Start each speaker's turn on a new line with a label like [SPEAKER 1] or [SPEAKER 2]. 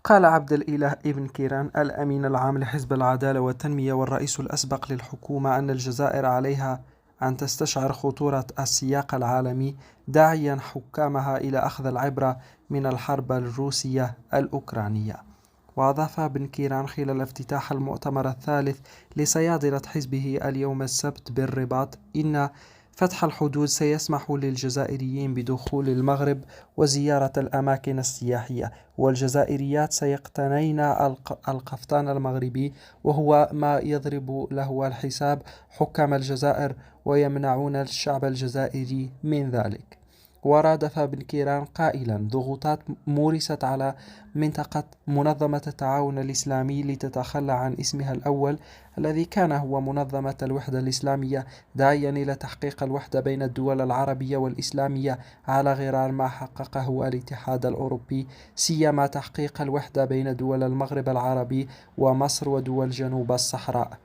[SPEAKER 1] قال عبد الإله ابن كيران الأمين العام لحزب العدالة والتنمية والرئيس الأسبق للحكومة أن الجزائر عليها أن تستشعر خطورة السياق العالمي، داعيا حكامها إلى أخذ العبرة من الحرب الروسية الأوكرانية. وأضاف ابن كيران خلال افتتاح المؤتمر الثالث لصيادلة حزبه اليوم السبت بالرباط إن فتح الحدود سيسمح للجزائريين بدخول المغرب وزيارة الأماكن السياحية، والجزائريات سيقتنين القفطان المغربي، وهو ما يضرب له الحساب حكام الجزائر ويمنعون الشعب الجزائري من ذلك. ورادف ابن كيران قائلا: ضغوطات مورست على منطقة منظمة التعاون الإسلامي لتتخلى عن اسمها الأول الذي كان هو منظمة الوحدة الإسلامية، داعيا إلى تحقيق الوحدة بين الدول العربية والإسلامية على غرار ما حققه الاتحاد الأوروبي، سيما تحقيق الوحدة بين دول المغرب العربي ومصر ودول جنوب الصحراء.